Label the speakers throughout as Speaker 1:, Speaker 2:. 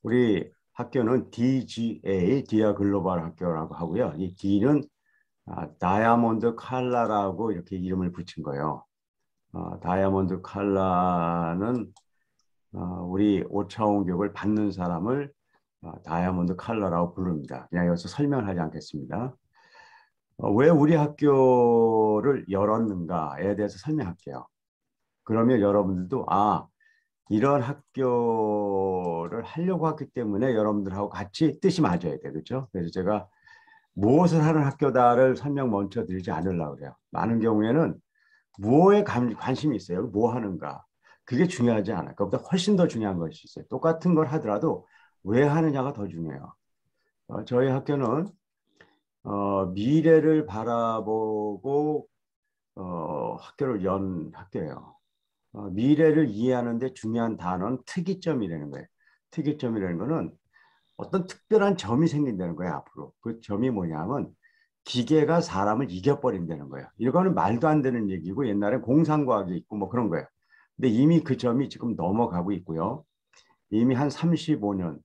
Speaker 1: 우리 학교는 DGA, 디아 글로벌 학교라고 하고요. 이 D는 다이아몬드 칼라라고 이렇게 이름을 붙인 거예요. 다이아몬드 칼라는 우리 오차원 교육을 받는 사람을 다이아몬드 칼라라고 부릅니다. 그냥 여기서 설명을 하지 않겠습니다. 왜 우리 학교를 열었는가에 대해서 설명할게요. 그러면 여러분들도 이런 학교를 하려고 했기 때문에 여러분들하고 같이 뜻이 맞아야 돼. 그렇죠? 그래서 제가 무엇을 하는 학교다를 설명 먼저 드리지 않으려고 그래요. 많은 경우에는 무엇에 관심이 있어요? 뭐 하는가? 그게 중요하지 않아요. 그것보다 훨씬 더 중요한 것이 있어요. 똑같은 걸 하더라도 왜 하느냐가 더 중요해요. 저희 학교는 미래를 바라보고 학교를 연 학교예요. 미래를 이해하는 데 중요한 단어는 특이점이라는 거예요. 특이점이라는 거는 어떤 특별한 점이 생긴다는 거예요, 앞으로. 그 점이 뭐냐면 기계가 사람을 이겨버린다는 거예요. 이거는 말도 안 되는 얘기고 옛날에 공상과학이 있고 뭐 그런 거예요. 근데 이미 그 점이 지금 넘어가고 있고요. 이미 한 35년,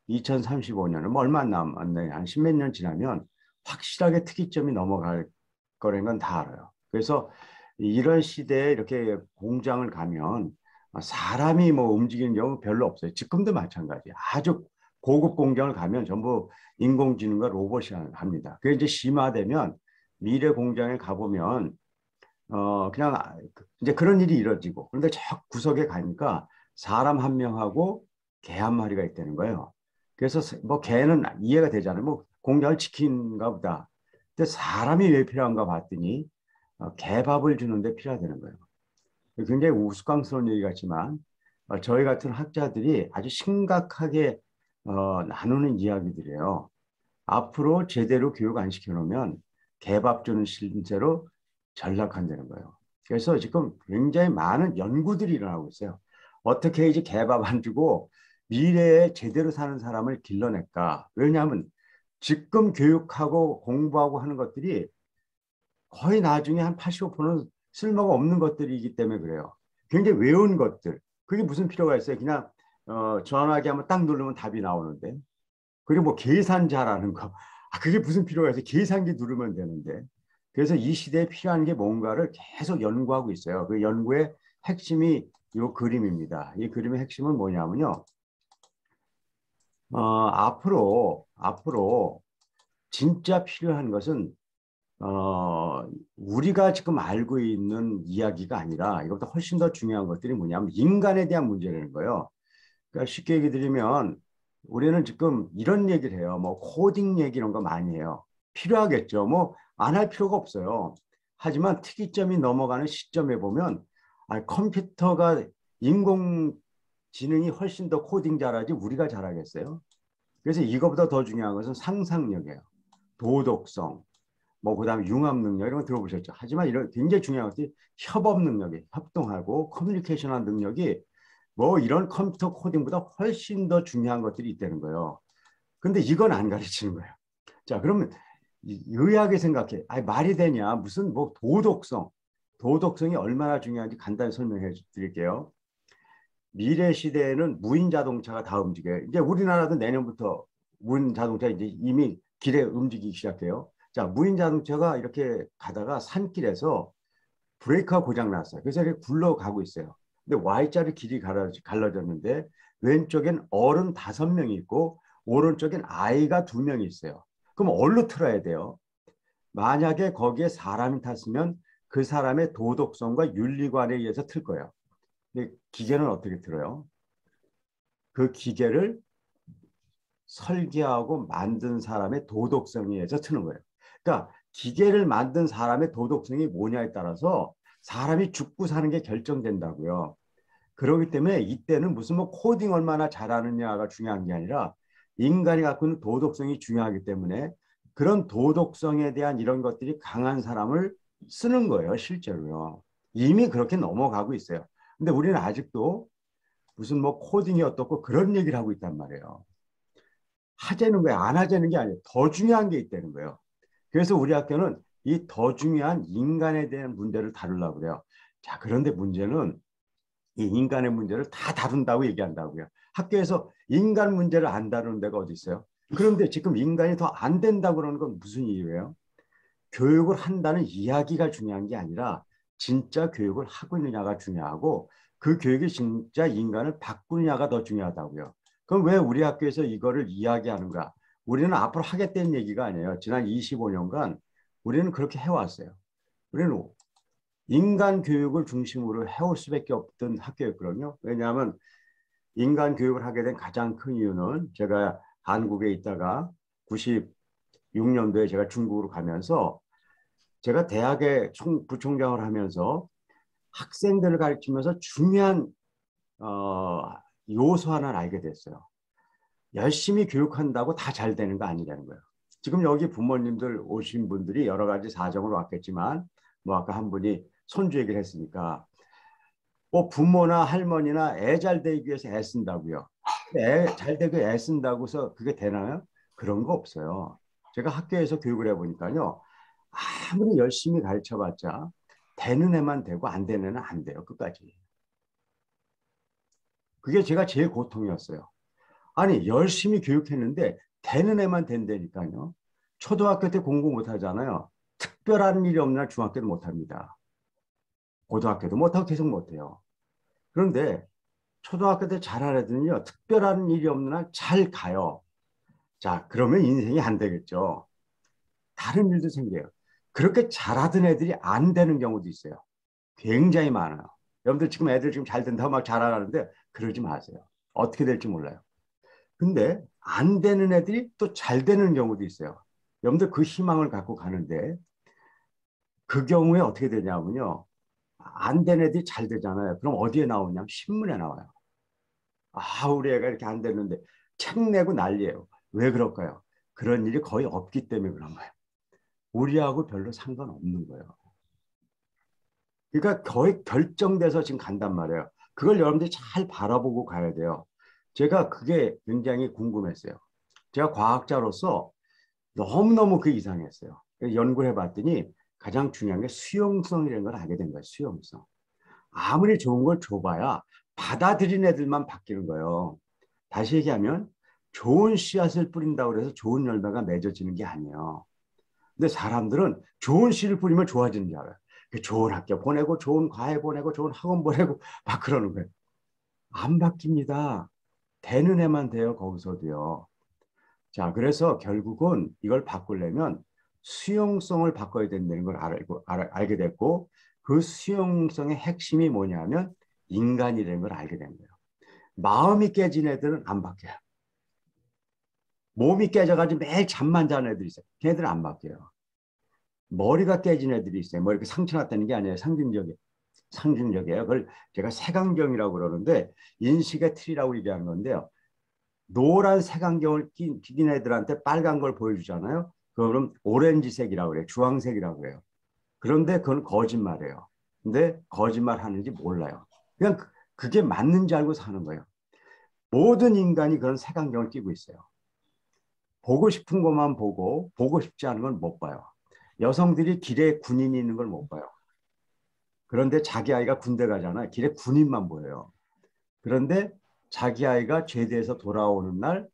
Speaker 1: 2035년은 뭐 얼마 안 남았네. 한 십몇 년 지나면 확실하게 특이점이 넘어갈 거라는 건 다 알아요. 그래서 이런 시대에 이렇게 공장을 가면 사람이 뭐 움직이는 경우 별로 없어요. 지금도 마찬가지. 아주 고급 공장을 가면 전부 인공지능과 로봇이 합니다. 그게 이제 심화되면 미래 공장에 가보면 그냥 이제 그런 일이 이루어지고 그런데 저 구석에 가니까 사람 한 명하고 개 한 마리가 있다는 거예요. 그래서 뭐 개는 이해가 되잖아요. 뭐 공장을 지킨가 보다. 근데 사람이 왜 필요한가 봤더니 개밥을 주는데 필요하다는 거예요. 굉장히 우스꽝스러운 얘기 같지만 저희 같은 학자들이 아주 심각하게 나누는 이야기들이에요. 앞으로 제대로 교육 안 시켜놓으면 개밥 주는 신세로 전락한다는 거예요. 그래서 지금 굉장히 많은 연구들이 일어나고 있어요. 어떻게 이제 개밥 안 주고 미래에 제대로 사는 사람을 길러낼까? 왜냐하면 지금 교육하고 공부하고 하는 것들이 거의 나중에 한 85%는 쓸모가 없는 것들이기 때문에 그래요. 굉장히 외운 것들. 그게 무슨 필요가 있어요? 그냥 전화기 한번 딱 누르면 답이 나오는데. 그리고 뭐 계산 잘하는 거. 그게 무슨 필요가 있어요? 계산기 누르면 되는데. 그래서 이 시대에 필요한 게 뭔가를 계속 연구하고 있어요. 그 연구의 핵심이 이 그림입니다. 이 그림의 핵심은 뭐냐면요. 앞으로 진짜 필요한 것은 우리가 지금 알고 있는 이야기가 아니라 이것보다 훨씬 더 중요한 것들이 뭐냐면 인간에 대한 문제라는 거예요. 그러니까 쉽게 얘기 드리면 우리는 지금 이런 얘기를 해요. 뭐 코딩 얘기 이런 거 많이 해요. 필요하겠죠. 뭐 안 할 필요가 없어요. 하지만 특이점이 넘어가는 시점에 보면 컴퓨터가 인공지능이 훨씬 더 코딩 잘하지 우리가 잘하겠어요. 그래서 이거보다 더 중요한 것은 상상력이에요. 도덕성, 뭐 그다음에 융합 능력 이런 거 들어보셨죠. 하지만 이런 굉장히 중요한 것이 협업 능력이 협동하고 커뮤니케이션한 능력이 뭐 이런 컴퓨터 코딩보다 훨씬 더 중요한 것들이 있다는 거예요. 근데 이건 안 가르치는 거예요. 자, 그러면 의학에 생각해. 말이 되냐? 무슨 뭐 도덕성이 얼마나 중요한지 간단히 설명해 드릴게요. 미래 시대에는 무인 자동차가 다 움직여요. 이제 우리나라도 내년부터 무인 자동차 이제 이미 길에 움직이기 시작해요. 자, 무인 자동차가 이렇게 가다가 산길에서 브레이크가 고장 났어요. 그래서 이렇게 굴러가고 있어요. 근데 Y자로 길이 갈라졌는데 왼쪽엔 어른 5명이 있고 오른쪽엔 아이가 2명이 있어요. 그럼 어디로 틀어야 돼요? 만약에 거기에 사람이 탔으면 그 사람의 도덕성과 윤리관에 의해서 틀 거예요. 근데 기계는 어떻게 틀어요? 그 기계를 설계하고 만든 사람의 도덕성에 의해서 트는 거예요. 그러니까 기계를 만든 사람의 도덕성이 뭐냐에 따라서 사람이 죽고 사는 게 결정된다고요. 그렇기 때문에 이때는 무슨 뭐 코딩 얼마나 잘하느냐가 중요한 게 아니라 인간이 갖고 있는 도덕성이 중요하기 때문에 그런 도덕성에 대한 이런 것들이 강한 사람을 쓰는 거예요, 실제로요. 이미 그렇게 넘어가고 있어요. 근데 우리는 아직도 무슨 뭐 코딩이 어떻고 그런 얘기를 하고 있단 말이에요. 하자는 거야, 안 하자는 게 아니에요. 더 중요한 게 있다는 거예요. 그래서 우리 학교는 이 더 중요한 인간에 대한 문제를 다루려고 그래요. 자, 그런데 문제는 이 인간의 문제를 다 다룬다고 얘기한다고요. 학교에서 인간 문제를 안 다루는 데가 어디 있어요? 그런데 지금 인간이 더 안 된다고 그러는 건 무슨 이유예요? 교육을 한다는 이야기가 중요한 게 아니라 진짜 교육을 하고 있느냐가 중요하고 그 교육이 진짜 인간을 바꾸느냐가 더 중요하다고요. 그럼 왜 우리 학교에서 이거를 이야기하는가? 우리는 앞으로 하겠다는 얘기가 아니에요. 지난 25년간 우리는 그렇게 해왔어요. 우리는 인간 교육을 중심으로 해올 수밖에 없던 학교였거든요. 왜냐하면 인간 교육을 하게 된 가장 큰 이유는 제가 한국에 있다가 96년도에 제가 중국으로 가면서 제가 대학의 부총장을 하면서 학생들을 가르치면서 중요한 요소 하나를 알게 됐어요. 열심히 교육한다고 다 잘 되는 거 아니라는 거예요. 지금 여기 부모님들 오신 분들이 여러 가지 사정으로 왔겠지만 뭐 아까 한 분이 손주 얘기를 했으니까 뭐 부모나 할머니나 애 잘 되기 위해서 애쓴다고요. 애 잘 되게 애쓴다고 해서 그게 되나요? 그런 거 없어요. 제가 학교에서 교육을 해보니까요. 아무리 열심히 가르쳐봤자 되는 애만 되고 안 되는 애는 안 돼요. 끝까지. 그게 제가 제일 고통이었어요. 아니 열심히 교육했는데 되는 애만 된다니까요. 초등학교 때 공부 못하잖아요. 특별한 일이 없는 날 중학교도 못합니다. 고등학교도 못하고 계속 못해요. 그런데 초등학교 때 잘하는 애들은요. 특별한 일이 없는 날 잘 가요. 자 그러면 인생이 안 되겠죠. 다른 일도 생겨요. 그렇게 잘하던 애들이 안 되는 경우도 있어요. 굉장히 많아요. 여러분들 지금 애들 지금 잘 된다고 막 자랑하는데 그러지 마세요. 어떻게 될지 몰라요. 근데 안 되는 애들이 또 잘 되는 경우도 있어요. 여러분들 그 희망을 갖고 가는데 그 경우에 어떻게 되냐면요. 안 되는 애들이 잘 되잖아요. 그럼 어디에 나오냐면 신문에 나와요. 아, 우리 애가 이렇게 안 되는데 책 내고 난리예요. 왜 그럴까요? 그런 일이 거의 없기 때문에 그런 거예요. 우리하고 별로 상관없는 거예요. 그러니까 거의 결정돼서 지금 간단 말이에요. 그걸 여러분들이 잘 바라보고 가야 돼요. 제가 그게 굉장히 궁금했어요. 제가 과학자로서 너무너무 그 이상했어요. 연구를 해봤더니 가장 중요한 게 수용성이라는 걸 알게 된 거예요. 수용성. 아무리 좋은 걸 줘봐야 받아들인 애들만 바뀌는 거예요. 다시 얘기하면 좋은 씨앗을 뿌린다고 해서 좋은 열매가 맺어지는 게 아니에요. 근데 사람들은 좋은 씨를 뿌리면 좋아지는 줄 알아요. 좋은 학교 보내고 좋은 과외 보내고 좋은 학원 보내고 막 그러는 거예요. 안 바뀝니다. 되는 애만 돼요. 거기서도요. 자, 그래서 결국은 이걸 바꾸려면 수용성을 바꿔야 된다는 걸 알게 됐고 그 수용성의 핵심이 뭐냐면 인간이라는 걸 알게 된 거예요. 마음이 깨진 애들은 안 바뀌어요. 몸이 깨져가지고 매일 잠만 자는 애들이 있어요. 걔네들은 안 바뀌어요. 머리가 깨진 애들이 있어요. 뭐 이렇게 상처 났다는 게 아니에요. 상징적이에요. 그걸 제가 색안경이라고 그러는데 인식의 틀이라고 얘기하는 건데요. 노란 색안경을 끼긴 애들한테 빨간 걸 보여주잖아요. 그럼 오렌지색이라고 그래요. 주황색이라고 그래요. 그런데 그건 거짓말이에요. 근데 거짓말 하는지 몰라요. 그냥 그게 맞는지 알고 사는 거예요. 모든 인간이 그런 색안경을 끼고 있어요. 보고 싶은 것만 보고 보고 싶지 않은 건 못 봐요. 여성들이 길에 군인이 있는 걸 못 봐요. 그런데 자기 아이가 군대 가잖아요. 길에 군인만 보여요. 그런데 자기 아이가 제대해서 돌아오는 날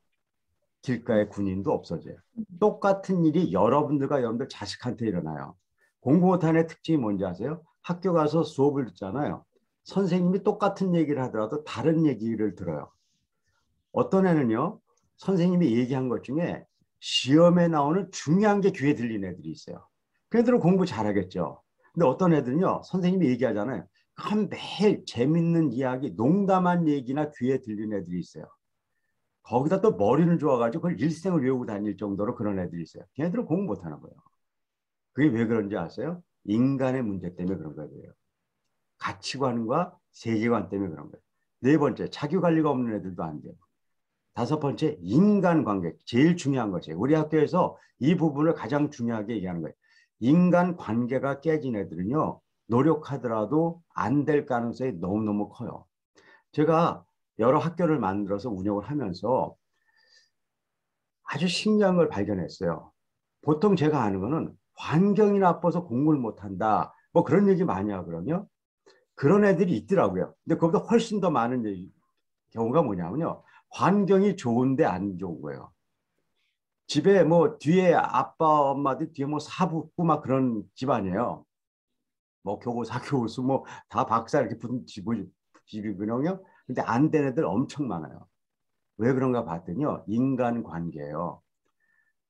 Speaker 1: 길가에 군인도 없어져요. 똑같은 일이 여러분들 자식한테 일어나요. 공부 못하는 특징이 뭔지 아세요? 학교 가서 수업을 듣잖아요. 선생님이 똑같은 얘기를 하더라도 다른 얘기를 들어요. 어떤 애는요. 선생님이 얘기한 것 중에 시험에 나오는 중요한 게 귀에 들리는 애들이 있어요. 그 애들은 공부 잘하겠죠. 근데 어떤 애들은요. 선생님이 얘기하잖아요. 한 매일 재밌는 이야기, 농담한 얘기나 귀에 들리는 애들이 있어요. 거기다 또 머리는 좋아가지고 그걸 일생을 외우고 다닐 정도로 그런 애들이 있어요. 걔네들은 공부 못하는 거예요. 그게 왜 그런지 아세요? 인간의 문제 때문에 그런 거예요. 가치관과 세계관 때문에 그런 거예요. 네 번째, 자기관리가 없는 애들도 안 돼요. 다섯 번째, 인간관계. 제일 중요한 것이에요. 우리 학교에서 이 부분을 가장 중요하게 얘기하는 거예요. 인간관계가 깨진 애들은요. 노력하더라도 안 될 가능성이 너무너무 커요. 제가 여러 학교를 만들어서 운영을 하면서 아주 신기한 걸 발견했어요. 보통 제가 아는 거는 환경이 나빠서 공부를 못한다. 뭐 그런 얘기 많이 하거든요. 그런 애들이 있더라고요. 근데 그보다 훨씬 더 많은 경우가 뭐냐면요. 환경이 좋은데 안 좋은 거예요. 집에 뭐 뒤에 아빠 엄마들 뒤에 뭐 사붙고 막 그런 집 아니에요. 뭐 교사 교수 뭐 다 박사 이렇게 붙은 집이거든요. 근데 안 된 애들 엄청 많아요. 왜 그런가 봤더니요. 인간 관계예요.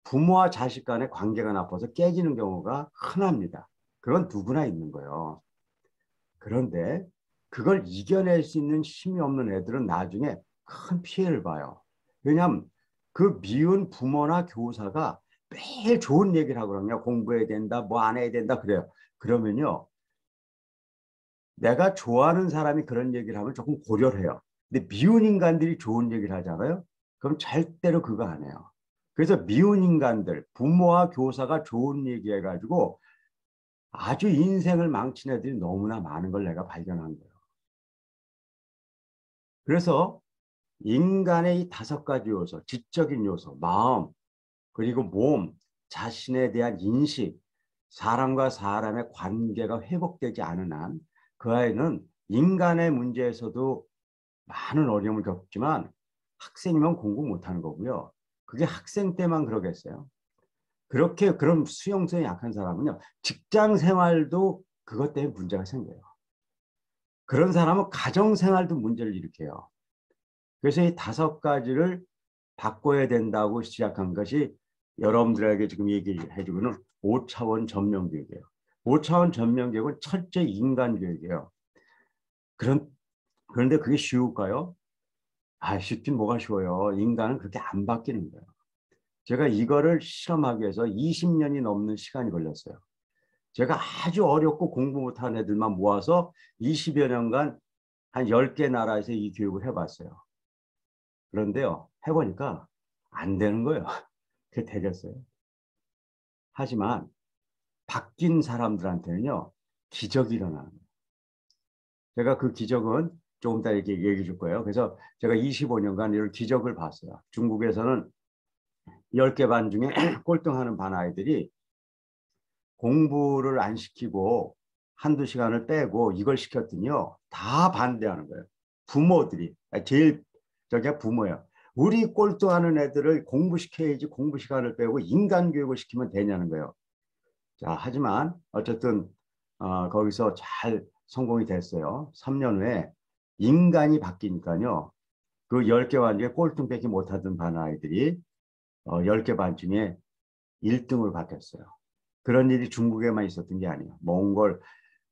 Speaker 1: 부모와 자식 간의 관계가 나빠서 깨지는 경우가 흔합니다. 그건 누구나 있는 거예요. 그런데 그걸 이겨낼 수 있는 힘이 없는 애들은 나중에 큰 피해를 봐요. 왜냐하면 그 미운 부모나 교사가 매일 좋은 얘기를 하거든요. 공부해야 된다, 뭐 안 해야 된다 그래요. 그러면요. 내가 좋아하는 사람이 그런 얘기를 하면 조금 고려를 해요. 근데 미운 인간들이 좋은 얘기를 하잖아요. 그럼 절대로 그거 안 해요. 그래서 미운 인간들, 부모와 교사가 좋은 얘기 해가지고 아주 인생을 망친 애들이 너무나 많은 걸 내가 발견한 거예요. 그래서 인간의 이 다섯 가지 요소, 지적인 요소, 마음, 그리고 몸, 자신에 대한 인식, 사람과 사람의 관계가 회복되지 않은 한 그 아이는 인간의 문제에서도 많은 어려움을 겪지만 학생이면 공부 못하는 거고요. 그게 학생 때만 그러겠어요. 그렇게 그런 수용성이 약한 사람은요. 직장 생활도 그것 때문에 문제가 생겨요. 그런 사람은 가정 생활도 문제를 일으켜요. 그래서 이 다섯 가지를 바꿔야 된다고 시작한 것이 여러분들에게 지금 얘기해 주고는 5차원 전면 교육이에요. 5차원 전면 교육은 철저히 인간 교육이에요. 그런데 그게 쉬울까요? 아, 쉽긴 뭐가 쉬워요. 인간은 그렇게 안 바뀌는 거예요. 제가 이거를 실험하기 위해서 20년이 넘는 시간이 걸렸어요. 제가 아주 어렵고 공부 못하는 애들만 모아서 20여 년간 한 10개 나라에서 이 교육을 해봤어요. 그런데요, 해보니까 안 되는 거예요. 그게 되겠어요. 하지만 바뀐 사람들한테는요, 기적이 일어나는 거예요. 제가 그 기적은 조금 이따 얘기해 줄 거예요. 그래서 제가 25년간 이런 기적을 봤어요. 중국에서는 10개 반 중에 꼴등하는 반 아이들이 공부를 안 시키고 한두 시간을 빼고 이걸 시켰더니요. 다 반대하는 거예요. 부모들이. 제일 저게 부모예요. 우리 꼴등하는 애들을 공부시켜야지 공부 시간을 빼고 인간 교육을 시키면 되냐는 거예요. 자, 하지만 어쨌든 거기서 잘 성공이 됐어요. 3년 후에 인간이 바뀌니까요. 그 10개 반 중에 꼴등밖에 못하던 반 아이들이 10개 반 중에 1등으로 바뀌었어요. 그런 일이 중국에만 있었던 게 아니에요. 몽골,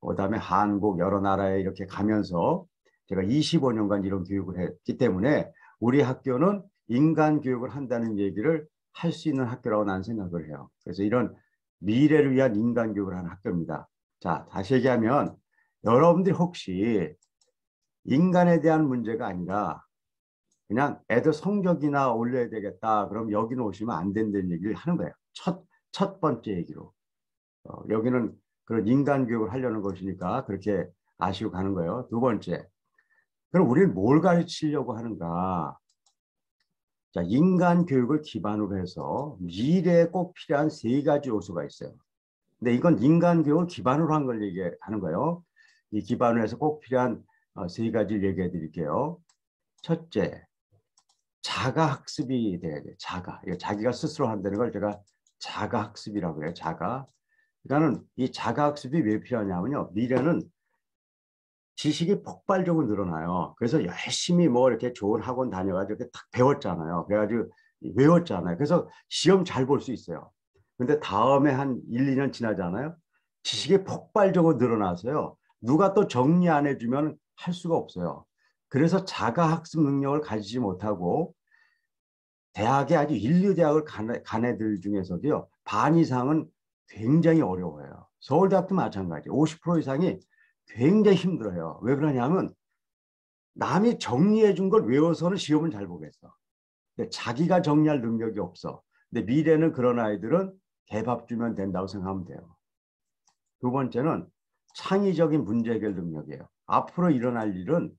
Speaker 1: 그다음에 한국 여러 나라에 이렇게 가면서 제가 25년간 이런 교육을 했기 때문에 우리 학교는 인간 교육을 한다는 얘기를 할 수 있는 학교라고 나는 생각을 해요. 그래서 이런 미래를 위한 인간 교육을 하는 학교입니다. 자, 다시 얘기하면 여러분들이 혹시 인간에 대한 문제가 아니라 그냥 애들 성적이나 올려야 되겠다. 그럼 여기는 오시면 안 된다는 얘기를 하는 거예요. 첫 번째 얘기로. 여기는 그런 인간 교육을 하려는 것이니까 그렇게 아시고 가는 거예요. 두 번째. 그럼 우리는 뭘 가르치려고 하는가? 자, 인간 교육을 기반으로 해서 미래에 꼭 필요한 세 가지 요소가 있어요. 근데 이건 인간 교육을 기반으로 한 걸 얘기하는 거예요. 이 기반으로 해서 꼭 필요한 세 가지를 얘기해 드릴게요. 첫째, 자가 학습이 돼야 돼요. 자가. 자기가 스스로 한다는 걸 제가 자가 학습이라고 해요. 자가. 그러니까는 이 자가 학습이 왜 필요하냐면요. 미래는 지식이 폭발적으로 늘어나요. 그래서 열심히 뭐 이렇게 좋은 학원 다녀가지고 이렇게 딱 배웠잖아요. 그래가지고 외웠잖아요. 그래서 시험 잘 볼 수 있어요. 근데 다음에 한 1, 2년 지나잖아요. 지식이 폭발적으로 늘어나서요. 누가 또 정리 안 해주면 할 수가 없어요. 그래서 자가 학습 능력을 가지지 못하고 대학에 아주 인류대학을 간 애들 중에서도요. 반 이상은 굉장히 어려워요. 서울대학도 마찬가지. 50% 이상이 굉장히 힘들어요. 왜 그러냐면 남이 정리해 준 걸 외워서는 시험은 잘 보겠어. 근데 자기가 정리할 능력이 없어. 근데 미래는 그런 아이들은 개밥 주면 된다고 생각하면 돼요. 두 번째는 창의적인 문제 해결 능력이에요. 앞으로 일어날 일은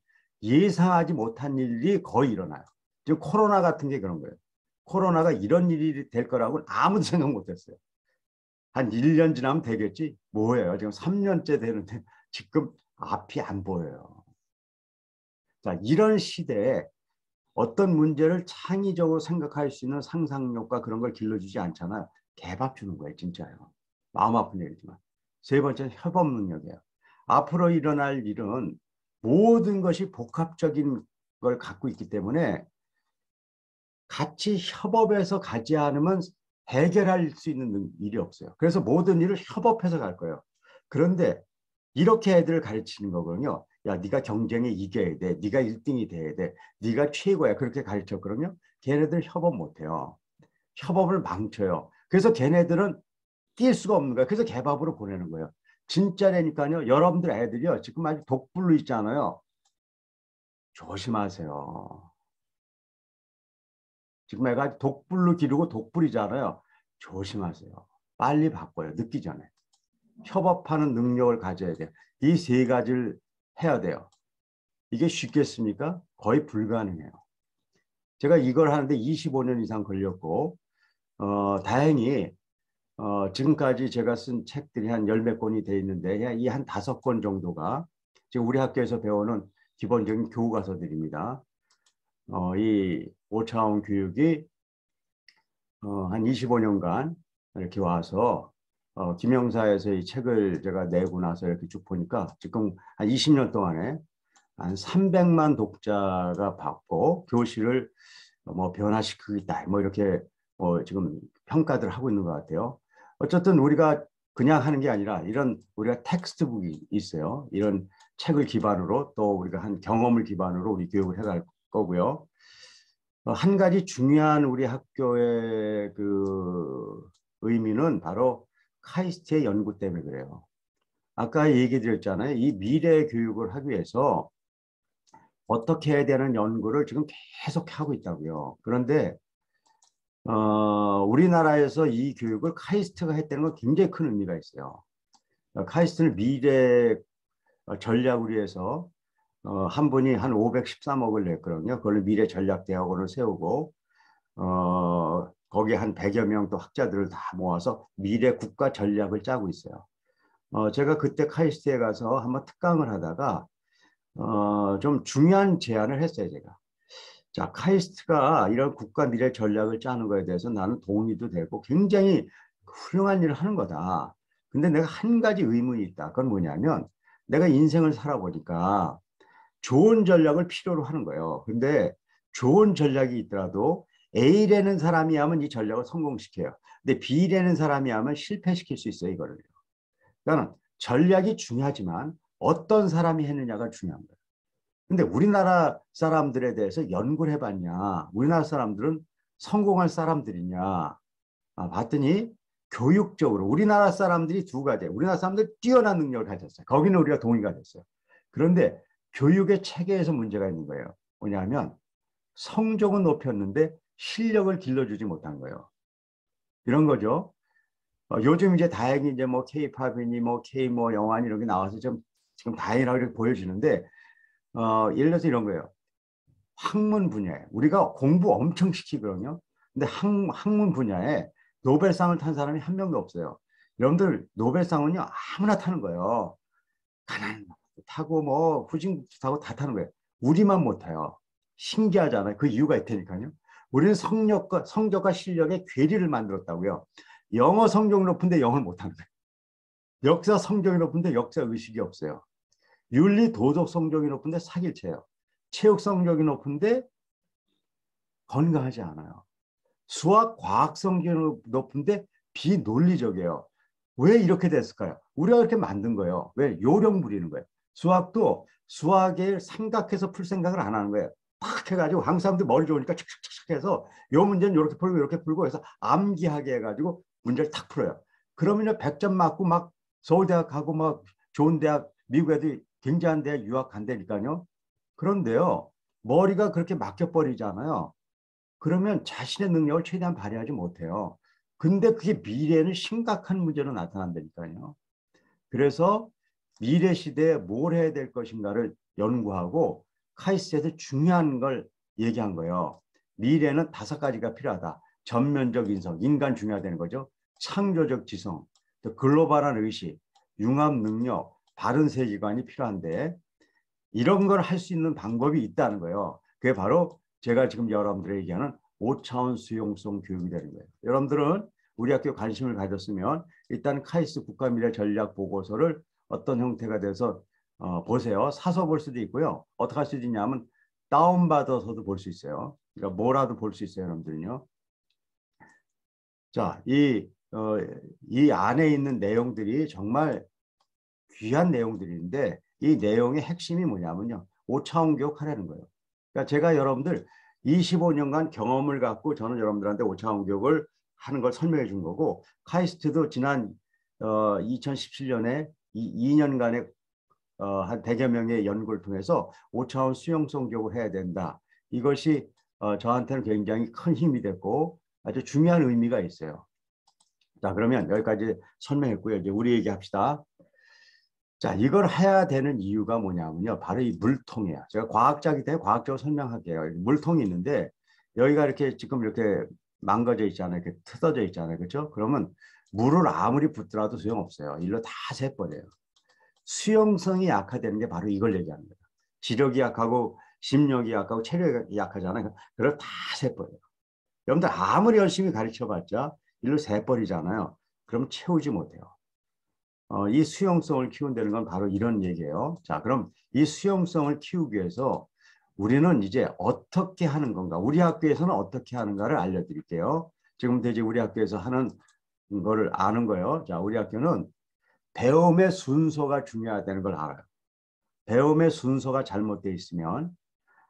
Speaker 1: 예상하지 못한 일이 거의 일어나요. 지금 코로나 같은 게 그런 거예요. 코로나가 이런 일이 될 거라고는 아무도 생각 못했어요. 한 1년 지나면 되겠지? 뭐예요? 지금 3년째 되는데 지금 앞이 안 보여요. 자, 이런 시대에 어떤 문제를 창의적으로 생각할 수 있는 상상력과 그런 걸 길러주지 않잖아요. 개밥 주는 거예요, 진짜요. 마음 아픈 얘기지만. 세 번째는 협업 능력이에요. 앞으로 일어날 일은 모든 것이 복합적인 걸 갖고 있기 때문에 같이 협업해서 가지 않으면 해결할 수 있는 일이 없어요. 그래서 모든 일을 협업해서 갈 거예요. 그런데 이렇게 애들을 가르치는 거거든요. 야, 네가 경쟁에 이겨야 돼. 네가 1등이 돼야 돼. 네가 최고야. 그렇게 가르쳤거든요. 걔네들 협업 못해요. 협업을 망쳐요. 그래서 걔네들은 뛸 수가 없는 거예요. 그래서 개밥으로 보내는 거예요. 진짜라니까요. 여러분들 애들이요. 지금 아직 독불로 있잖아요. 조심하세요. 지금 애가 독불로 기르고 독불이잖아요. 조심하세요. 빨리 바꿔요. 늦기 전에. 협업하는 능력을 가져야 돼요. 이 세 가지를 해야 돼요. 이게 쉽겠습니까? 거의 불가능해요. 제가 이걸 하는데 25년 이상 걸렸고, 다행히, 지금까지 제가 쓴 책들이 한 열 몇 권이 돼 있는데, 이 한 다섯 권 정도가 지금 우리 학교에서 배우는 기본적인 교과서들입니다. 이 오차원 교육이 한 25년간 이렇게 와서 김영사에서 이 책을 제가 내고 나서 이렇게 쭉 보니까 지금 한 20년 동안에 한 300만 독자가 받고 교실을 뭐 변화시키고 있다. 뭐 이렇게 지금 평가들 하고 있는 것 같아요. 어쨌든 우리가 그냥 하는 게 아니라 이런 우리가 텍스트북이 있어요. 이런 책을 기반으로 또 우리가 한 경험을 기반으로 우리 교육을 해갈 거고요. 한 가지 중요한 우리 학교의 그 의미는 바로 카이스트의 연구 때문에 그래요. 아까 얘기 드렸잖아요. 이 미래 교육을 하기 위해서 어떻게 해야 되는 연구를 지금 계속 하고 있다고요. 그런데 우리나라에서 이 교육을 카이스트가 했다는 건 굉장히 큰 의미가 있어요. 카이스트는 미래 전략을 위해서 한 분이 한 513억을 냈거든요. 그걸로 미래 전략 대학원을 세우고 거기에 한 100여 명 또 학자들을 다 모아서 미래 국가 전략을 짜고 있어요. 제가 그때 카이스트에 가서 한번 특강을 하다가 좀 중요한 제안을 했어요, 제가. 자, 카이스트가 이런 국가 미래 전략을 짜는 거에 대해서 나는 동의도 되고 굉장히 훌륭한 일을 하는 거다. 근데 내가 한 가지 의문이 있다. 그건 뭐냐면 내가 인생을 살아보니까 좋은 전략을 필요로 하는 거예요. 근데 좋은 전략이 있더라도 A라는 사람이 하면 이 전략을 성공시켜요. 근데 B라는 사람이 하면 실패시킬 수 있어요, 이거를. 그러니까 전략이 중요하지만 어떤 사람이 했느냐가 중요한 거예요. 근데 우리나라 사람들에 대해서 연구를 해봤냐? 우리나라 사람들은 성공할 사람들이냐? 봤더니 교육적으로 우리나라 사람들이 두 가지. 우리나라 사람들 뛰어난 능력을 가졌어요. 거기는 우리가 동의가 됐어요. 그런데 교육의 체계에서 문제가 있는 거예요. 뭐냐면 성적은 높였는데 실력을 길러주지 못한 거예요. 이런 거죠. 요즘 이제 다행히 이제 뭐 K-팝이니 뭐 K 뭐 영화니 이런 게 나와서 좀 지금 다행이라고 이렇게 보여지는데 예를 들어서 이런 거예요. 학문 분야에 우리가 공부 엄청 시키거든요. 근데 학문 분야에 노벨상을 탄 사람이 한 명도 없어요. 여러분들 노벨상은요 아무나 타는 거예요. 가난 타고 뭐 후진국도 타고 다 타는 거예요. 우리만 못 타요. 신기하잖아요. 그 이유가 있다니까요. 우리는 성적과 실력의 괴리를 만들었다고요. 영어 성적이 높은데 영어를 못하는 거예요. 역사 성적이 높은데 역사 의식이 없어요. 윤리 도덕 성적이 높은데 사기쳐요. 체육 성적이 높은데 건강하지 않아요. 수학 과학 성적이 높은데 비논리적이에요. 왜 이렇게 됐을까요? 우리가 그렇게 만든 거예요. 왜? 요령 부리는 거예요. 수학도 수학을 생각해서 풀 생각을 안 하는 거예요. 팍 해가지고 한국 사람들 머리 좋으니까 척척척 해서 요 문제는 이렇게 풀고 해서 암기하게 해가지고 문제를 탁 풀어요. 그러면요 100점 맞고 막 서울대학 가고 막 좋은 대학 미국 애들이 굉장한 대학 유학 간다니까요. 그런데요 머리가 그렇게 막혀버리잖아요. 그러면 자신의 능력을 최대한 발휘하지 못해요. 근데 그게 미래에는 심각한 문제로 나타난다니까요. 그래서 미래 시대에 뭘 해야 될 것인가를 연구하고 카이스트에서 중요한 걸 얘기한 거예요. 미래는 다섯 가지가 필요하다. 전면적 인성, 인간 중요하다는 거죠. 창조적 지성, 또 글로벌한 의식, 융합 능력, 바른 세계관이 필요한데 이런 걸 할 수 있는 방법이 있다는 거예요. 그게 바로 제가 지금 여러분들에게 얘기하는 5차원 수용성 교육이 되는 거예요. 여러분들은 우리 학교에 관심을 가졌으면 일단 카이스트 국가미래 전략 보고서를 어떤 형태가 돼서 보세요. 사서 볼 수도 있고요. 어떻게 할 수도 있냐면 다운받아서도 볼 수 있어요. 그러니까 뭐라도 볼 수 있어요, 여러분들은요. 자, 이 안에 있는 내용들이 정말 귀한 내용들인데 이 내용의 핵심이 뭐냐면요. 5차원 교육하라는 거예요. 그러니까 제가 여러분들 25년간 경험을 갖고 저는 여러분들한테 5차원 교육을 하는 걸 설명해 준 거고 카이스트도 지난 2017년에 2년간의 한 100여 명의 연구를 통해서 5차원 수용성 교육을 해야 된다. 이것이 저한테는 굉장히 큰 힘이 됐고 아주 중요한 의미가 있어요. 자, 그러면 여기까지 설명했고요. 이제 우리 얘기합시다. 자, 이걸 해야 되는 이유가 뭐냐면요. 바로 이 물통이에요. 제가 과학자이기 때문에 과학적으로 설명할게요. 물통이 있는데 여기가 이렇게 지금 이렇게 망가져 있잖아요. 이렇게 틀어져 있잖아요. 그렇죠? 그러면 물을 아무리 붓더라도 소용없어요. 일로 다 새버려요. 수용성이 약화되는 게 바로 이걸 얘기하는 거예요. 지력이 약하고 심력이 약하고 체력이 약하잖아요. 그걸 다 새버려요. 여러분들 아무리 열심히 가르쳐봤자 일로 새버리잖아요. 그럼 채우지 못해요. 이 수용성을 키운다는 건 바로 이런 얘기예요. 자, 그럼 이 수용성을 키우기 위해서 우리는 이제 어떻게 하는 건가? 우리 학교에서는 어떻게 하는가를 알려드릴게요. 지금 이제 우리 학교에서 하는 거를 아는 거예요. 자, 우리 학교는 배움의 순서가 중요하다는 걸 알아요. 배움의 순서가 잘못되어 있으면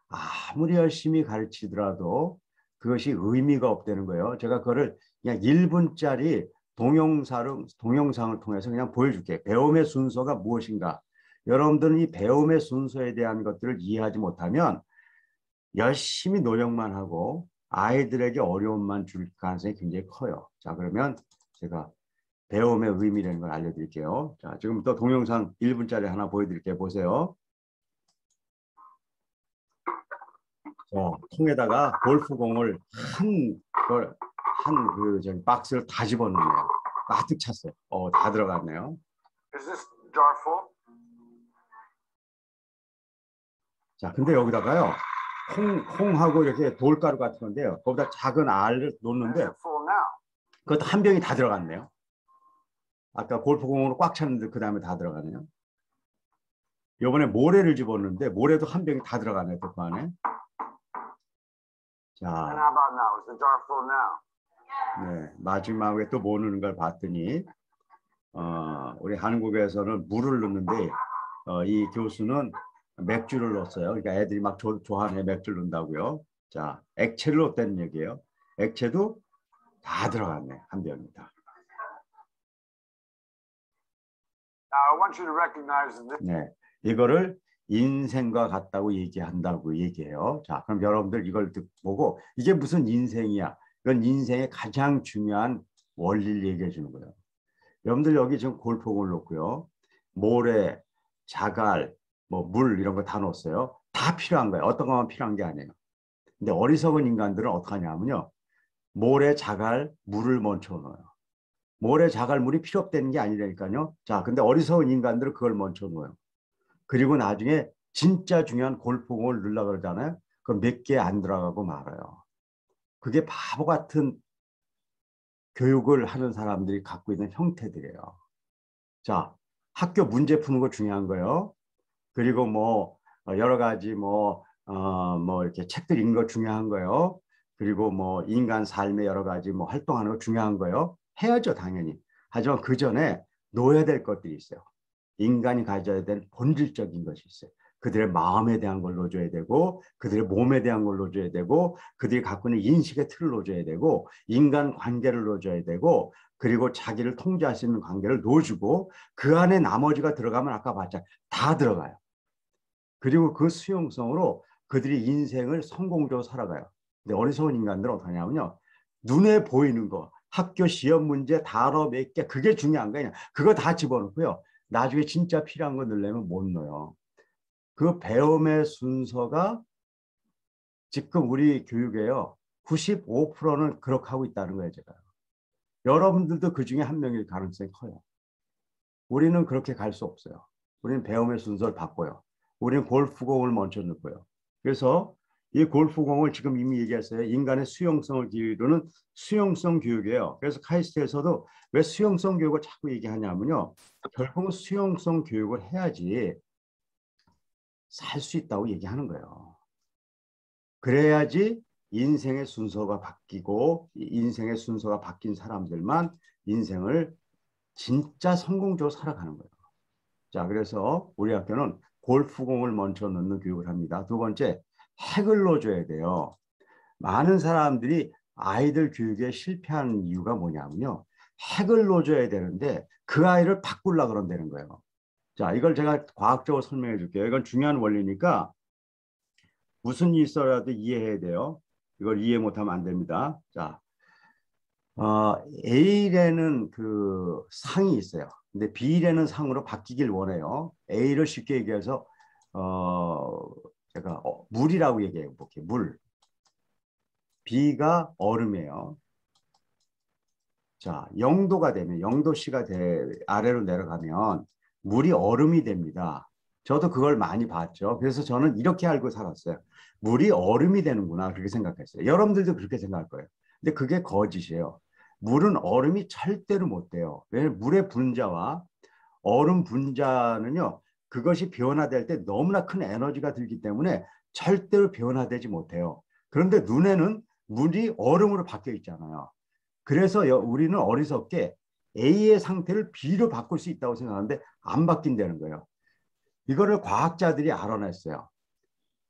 Speaker 1: 아무리 열심히 가르치더라도 그것이 의미가 없다는 거예요. 제가 그거를 그냥 1분짜리 동영상을 통해서 그냥 보여줄게요. 배움의 순서가 무엇인가. 여러분들은 이 배움의 순서에 대한 것들을 이해하지 못하면 열심히 노력만 하고 아이들에게 어려움만 줄 가능성이 굉장히 커요. 자, 그러면 제가 배움의 의미라는 걸 알려드릴게요. 자, 지금부터 동영상 1분짜리 하나 보여드릴게요. 보세요. 자, 통에다가 골프공을 저기 박스를 다 집어넣네요. 가득 찼어요. 다 들어갔네요. 자, 근데 여기다가요, 콩하고 이렇게 돌가루 같은 건데요. 거기다 작은 알을 놓는데 그것도 한 병이 다 들어갔네요. 아까 골프공으로 꽉 찼는데 그 다음에 다 들어가네요. 이번에 모래를 집었는데 모래도 한 병이 다 들어가네요. 그 안에. 자, 네, 마지막에 또 뭐 넣는 걸 봤더니 우리 한국에서는 물을 넣는데 이 교수는 맥주를 넣었어요. 그러니까 애들이 막 좋아하네. 맥주를 넣는다고요. 자, 액체를 넣었다는 얘기예요. 액체도 다 들어갔네. 한 병이다. 네, 이거를 인생과 같다고 얘기한다고 얘기해요. 자, 그럼 여러분들 이걸 보고 이게 무슨 인생이야? 이건 인생의 가장 중요한 원리를 얘기해 주는 거예요. 여러분들 여기 지금 골프공을 놓고요. 모래, 자갈, 뭐 물 이런 거 다 넣었어요. 다 필요한 거예요. 어떤 것만 필요한 게 아니에요. 근데 어리석은 인간들은 어떻게 하냐면요. 모래, 자갈, 물을 먼저 넣어요. 모래, 자갈, 물이 필요 없다는 게 아니라니까요. 자, 근데 어리석은 인간들은 그걸 먼저 넣어요. 그리고 나중에 진짜 중요한 골프공을 넣으려고 그러잖아요. 그럼 몇 개 안 들어가고 말아요. 그게 바보 같은 교육을 하는 사람들이 갖고 있는 형태들이에요. 자, 학교 문제 푸는 거 중요한 거예요. 그리고 뭐 여러 가지 뭐 이렇게 책들 읽는 거 중요한 거예요. 그리고 뭐 인간 삶의 여러 가지 뭐 활동하는 거 중요한 거예요. 해야죠, 당연히. 하지만 그 전에 놓아야 될 것들이 있어요. 인간이 가져야 될 본질적인 것이 있어요. 그들의 마음에 대한 걸 넣어줘야 되고 그들의 몸에 대한 걸 넣어줘야 되고 그들이 갖고 있는 인식의 틀을 넣어줘야 되고 인간 관계를 넣어줘야 되고 그리고 자기를 통제할 수 있는 관계를 넣어주고 그 안에 나머지가 들어가면 아까 봤잖아요. 다 들어가요. 그리고 그 수용성으로 그들이 인생을 성공적으로 살아가요. 근데 어리석은 인간들은 어떻게 하냐면요. 눈에 보이는 거, 학교 시험 문제, 단어 몇 개, 그게 중요한 거냐. 그거 다 집어넣고요. 나중에 진짜 필요한 거 넣으려면 못 넣어요. 그 배움의 순서가 지금 우리 교육에요. 95%는 그렇게 하고 있다는 거예요, 제가. 여러분들도 그 중에 한 명일 가능성이 커요. 우리는 그렇게 갈 수 없어요. 우리는 배움의 순서를 바꿔요. 우리는 골프공을 먼저 넣고요. 그래서 이 골프공을 지금 이미 얘기했어요. 인간의 수용성을 기르는 수용성 교육이에요. 그래서 카이스트에서도 왜 수용성 교육을 자꾸 얘기하냐면요. 결국은 수용성 교육을 해야지 살 수 있다고 얘기하는 거예요. 그래야지 인생의 순서가 바뀌고 인생의 순서가 바뀐 사람들만 인생을 진짜 성공적으로 살아가는 거예요. 자, 그래서 우리 학교는 골프공을 먼저 넣는 교육을 합니다. 두 번째, 핵을 넣어줘야 돼요. 많은 사람들이 아이들 교육에 실패하는 이유가 뭐냐면요. 핵을 넣어줘야 되는데 그 아이를 바꾸려고 그런다는 거예요. 자, 이걸 제가 과학적으로 설명해 줄게요. 이건 중요한 원리니까 무슨 일 있어라도 이해해야 돼요. 이걸 이해 못하면 안 됩니다. 자, A라는 그 상이 있어요. 근데 B라는 상으로 바뀌길 원해요. A를 쉽게 얘기해서 제가 물이라고 얘기해 볼게요. 물. B가 얼음이에요. 자, 0도가 되면 0도씨가 아래로 내려가면 물이 얼음이 됩니다. 저도 그걸 많이 봤죠. 그래서 저는 이렇게 알고 살았어요. 물이 얼음이 되는구나 그렇게 생각했어요. 여러분들도 그렇게 생각할 거예요. 근데 그게 거짓이에요. 물은 얼음이 절대로 못 돼요. 왜냐하면 물의 분자와 얼음 분자는요. 그것이 변화될 때 너무나 큰 에너지가 들기 때문에 절대로 변화되지 못해요. 그런데 눈에는 물이 얼음으로 바뀌어 있잖아요. 그래서 우리는 어리석게 A의 상태를 B로 바꿀 수 있다고 생각하는데 안 바뀐다는 거예요. 이거를 과학자들이 알아냈어요.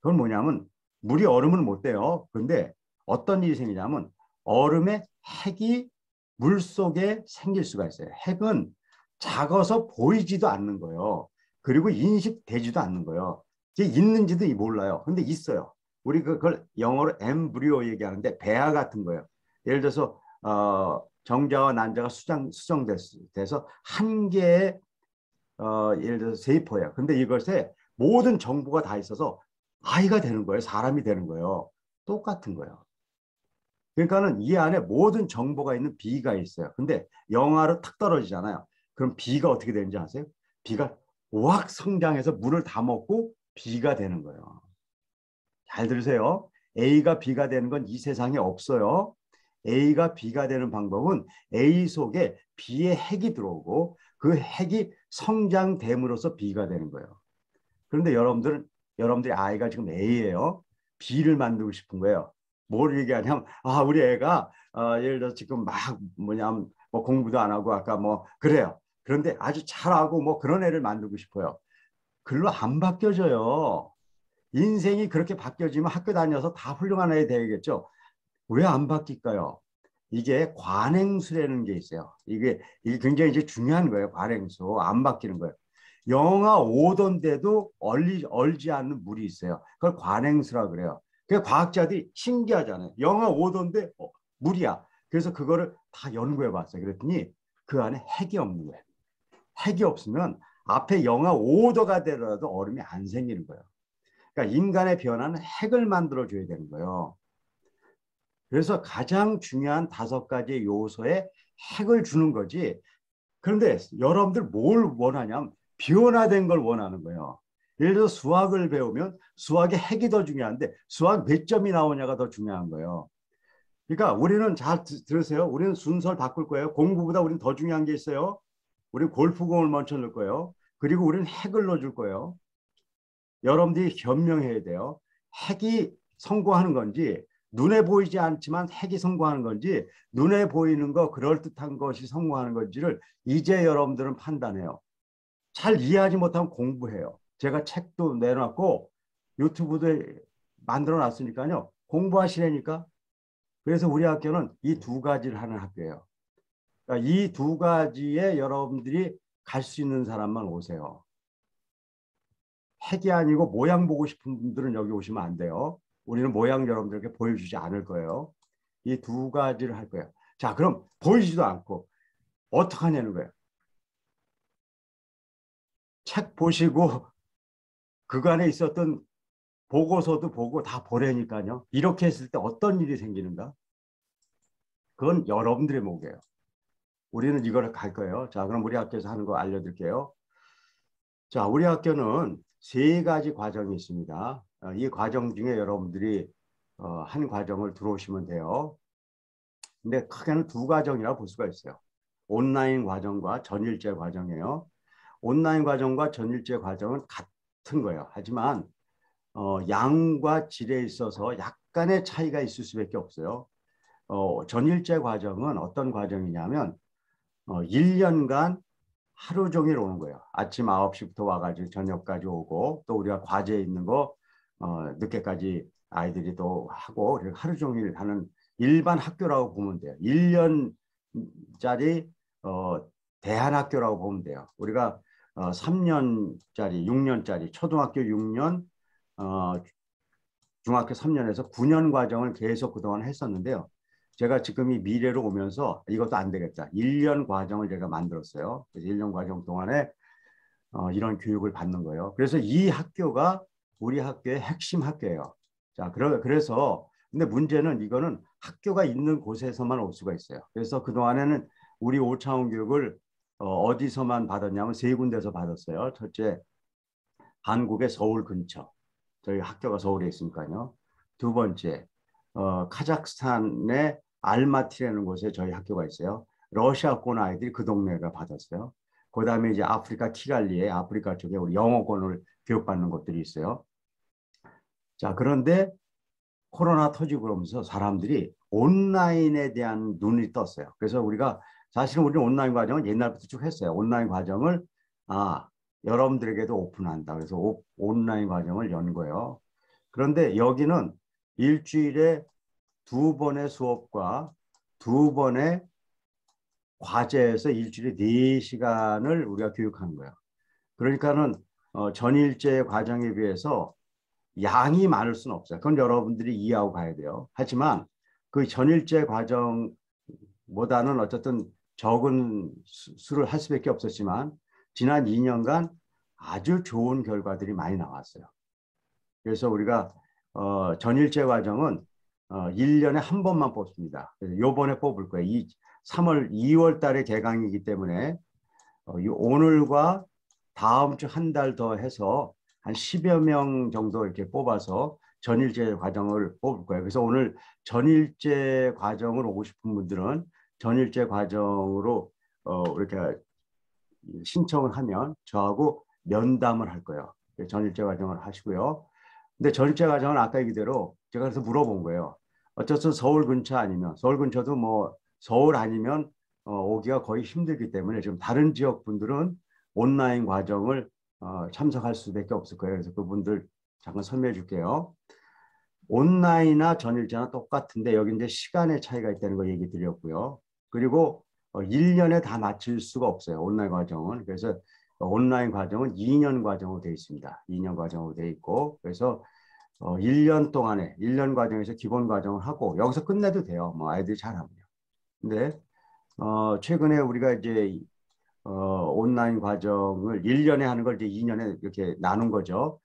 Speaker 1: 그건 뭐냐면 물이 얼음은 못 돼요. 그런데 어떤 일이 생기냐면 얼음의 핵이 물 속에 생길 수가 있어요. 핵은 작아서 보이지도 않는 거예요. 그리고 인식되지도 않는 거예요. 이게 있는지도 몰라요. 근데 있어요. 우리 그걸 영어로 엠브리오 얘기하는데 배아 같은 거예요. 예를 들어서 정자와 난자가 수정돼서 한 개의 예를 들어서 세포예요. 근데 이것에 모든 정보가 다 있어서 아이가 되는 거예요. 사람이 되는 거예요. 똑같은 거예요. 그러니까는 이 안에 모든 정보가 있는 B가 있어요. 근데 영하로 탁 떨어지잖아요. 그럼 B가 어떻게 되는지 아세요? B가 확 성장해서 물을 다 먹고 B가 되는 거예요. 잘 들으세요. A가 B가 되는 건 이 세상에 없어요. A가 B가 되는 방법은 A 속에 B의 핵이 들어오고 그 핵이 성장됨으로써 B가 되는 거예요. 그런데 여러분들이 아이가 지금 A예요. B를 만들고 싶은 거예요. 뭘 얘기하냐면 우리 애가 예를 들어서 지금 막 뭐냐면 뭐 공부도 안 하고 아까 뭐 그래요. 그런데 아주 잘하고 뭐 그런 애를 만들고 싶어요. 글로 안 바뀌어져요. 인생이 그렇게 바뀌어지면 학교 다녀서 다 훌륭한 애 되겠죠. 왜 안 바뀔까요? 이게 관행수라는 게 있어요. 이게 굉장히 이제 중요한 거예요. 관행수. 안 바뀌는 거예요. 영하 5도인데도 얼지 않는 물이 있어요. 그걸 관행수라 그래요. 그 과학자들이 신기하잖아요. 영하 5도인데 물이야. 그래서 그거를 다 연구해 봤어요. 그랬더니 그 안에 핵이 없는 거예요. 핵이 없으면 앞에 영하 5도가 되더라도 얼음이 안 생기는 거예요. 그러니까 인간의 변화는 핵을 만들어 줘야 되는 거예요. 그래서 가장 중요한 5가지 요소에 핵을 주는 거지. 그런데 여러분들 뭘 원하냐면 변화된 걸 원하는 거예요. 예를 들어 수학을 배우면 수학의 핵이 더 중요한데 수학 몇 점이 나오냐가 더 중요한 거예요. 그러니까 우리는 잘 들으세요. 우리는 순서를 바꿀 거예요. 공부보다 우리는 더 중요한 게 있어요. 우리는 골프공을 먼저 넣을 거예요. 그리고 우리는 핵을 넣어줄 거예요. 여러분들이 현명해야 돼요. 핵이 성공하는 건지 눈에 보이지 않지만 핵이 성공하는 건지 눈에 보이는 거 그럴듯한 것이 성공하는 건지를 이제 여러분들은 판단해요. 잘 이해하지 못하면 공부해요. 제가 책도 내놨고 유튜브도 만들어 놨으니까요. 공부하시라니까. 그래서 우리 학교는 이 2가지를 하는 학교예요. 그러니까 이 2가지에 여러분들이 갈 수 있는 사람만 오세요. 핵이 아니고 모양 보고 싶은 분들은 여기 오시면 안 돼요. 우리는 모양 여러분들에게 보여주지 않을 거예요. 이 2가지를 할 거예요. 자, 그럼 보이지도 않고 어떻게 하냐는 거예요. 책 보시고 그간에 있었던 보고서도 보고 다 보라니까요. 이렇게 했을 때 어떤 일이 생기는가? 그건 여러분들의 몫이에요. 우리는 이걸 갈 거예요. 자, 그럼 우리 학교에서 하는 거 알려드릴게요. 자, 우리 학교는 3가지 과정이 있습니다. 이 과정 중에 여러분들이 한 과정을 들어오시면 돼요. 근데 크게는 두 과정이라고 볼 수가 있어요. 온라인 과정과 전일제 과정이에요. 온라인 과정과 전일제 과정은 같은 거예요. 하지만 양과 질에 있어서 약간의 차이가 있을 수밖에 없어요. 전일제 과정은 어떤 과정이냐면 1년간 하루 종일 오는 거예요. 아침 9시부터 와가지고 저녁까지 오고 또 우리가 과제 있는 거 늦게까지 아이들이 또 하고 하루 종일 하는 일반 학교라고 보면 돼요. 1년짜리 대안학교라고 보면 돼요. 우리가 3년짜리, 6년짜리 초등학교 6년, 중학교 3년에서 9년 과정을 계속 그동안 했었는데요. 제가 지금 이 미래로 오면서 이것도 안 되겠다. 1년 과정을 제가 만들었어요. 그래서 1년 과정 동안에 이런 교육을 받는 거예요. 그래서 이 학교가 우리 학교의 핵심 학교예요. 자, 그래서 근데 문제는 이거는 학교가 있는 곳에서만 올 수가 있어요. 그래서 그동안에는 우리 5차원 교육을 어디서만 받았냐면 세 군데서 받았어요. 첫째, 한국의 서울 근처. 저희 학교가 서울에 있으니까요. 두 번째, 카자흐스탄의 알마티라는 곳에 저희 학교가 있어요. 러시아권 아이들이 그 동네가 받았어요. 그 다음에 이제 아프리카 키갈리에 아프리카 쪽에 우리 영어권을 교육받는 곳들이 있어요. 자, 그런데 코로나 터지고 그러면서 사람들이 온라인에 대한 눈이 떴어요. 그래서 우리가 사실은 우리는 온라인 과정을 옛날부터 쭉 했어요. 온라인 과정을 여러분들에게도 오픈한다. 그래서 온라인 과정을 연 거예요. 그런데 여기는 일주일에 2번의 수업과 2번의 과제에서 일주일에 4시간을 우리가 교육하는 거예요. 그러니까는 전일제 과정에 비해서 양이 많을 수는 없어요. 그건 여러분들이 이해하고 가야 돼요. 하지만 그 전일제 과정보다는 어쨌든 적은 수를 할 수밖에 없었지만 지난 2년간 아주 좋은 결과들이 많이 나왔어요. 그래서 우리가 전일제 과정은 1년에 한 번만 뽑습니다. 그래서 요번에 뽑을 거예요. 2월 달에 개강이기 때문에 오늘과 다음 주 한 달 더 해서 한 10여 명 정도 이렇게 뽑아서 전일제 과정을 뽑을 거예요. 그래서 오늘 전일제 과정을 오고 싶은 분들은 전일제 과정으로 이렇게 신청을 하면 저하고 면담을 할 거예요. 전일제 과정을 하시고요. 근데 전일제 과정은 아까 얘기대로 제가 그래서 물어본 거예요. 어쨌든 서울 근처 아니면 서울 근처도 뭐 서울 아니면 오기가 거의 힘들기 때문에 지금 다른 지역 분들은 온라인 과정을 참석할 수밖에 없을 거예요. 그래서 그분들 잠깐 설명해 줄게요. 온라인이나 전일제나 똑같은데 여기 이제 시간의 차이가 있다는 거 얘기 드렸고요. 그리고 1년에 다 마칠 수가 없어요. 온라인 과정은. 그래서 온라인 과정은 2년 과정으로 되어 있습니다. 2년 과정으로 되어 있고 그래서 1년 동안에 1년 과정에서 기본 과정을 하고 여기서 끝내도 돼요. 뭐 아이들이 잘하고요. 근데 최근에 우리가 이제 온라인 과정을 1년에 하는 걸 이제 2년에 이렇게 나눈 거죠.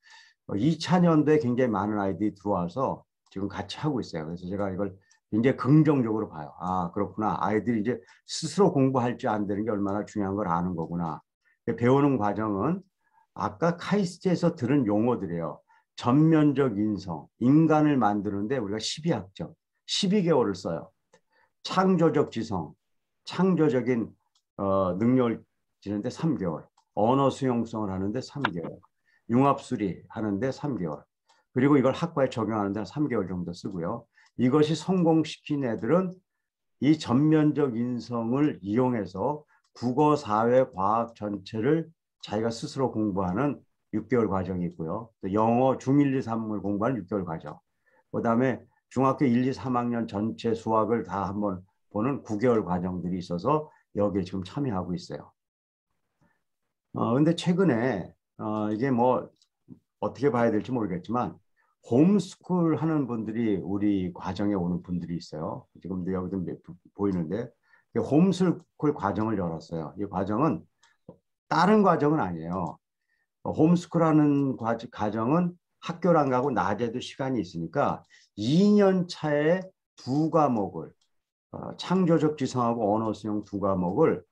Speaker 1: 2000년도에 굉장히 많은 아이들이 들어와서 지금 같이 하고 있어요. 그래서 제가 이걸 굉장히 긍정적으로 봐요. 그렇구나. 아이들이 이제 스스로 공부할지 안 되는 게 얼마나 중요한 걸 아는 거구나. 배우는 과정은 아까 카이스트에서 들은 용어들이에요. 전면적 인성, 인간을 만드는데 우리가 12학점, 12개월을 써요. 창조적 지성, 창조적인 능력을 지는데 3개월, 언어 수용성을 하는데 3개월, 융합수리 하는데 3개월, 그리고 이걸 학과에 적용하는데 3개월 정도 쓰고요. 이것이 성공시킨 애들은 이 전면적 인성을 이용해서 국어, 사회, 과학 전체를 자기가 스스로 공부하는 6개월 과정이 있고요. 또 영어 중1, 2, 3을 공부하는 6개월 과정. 그다음에 중학교 1, 2, 3학년 전체 수학을 다 한번 보는 9개월 과정들이 있어서 여기에 지금 참여하고 있어요. 근데 최근에 이게 뭐 어떻게 봐야 될지 모르겠지만 홈스쿨 하는 분들이 우리 과정에 오는 분들이 있어요. 지금도 여기도 보이는데 홈스쿨 과정을 열었어요. 이 과정은 다른 과정은 아니에요. 홈스쿨하는 과정은 학교를 안 가고 낮에도 시간이 있으니까 2년 차에 2과목을 창조적 지성하고 언어 수용 2과목을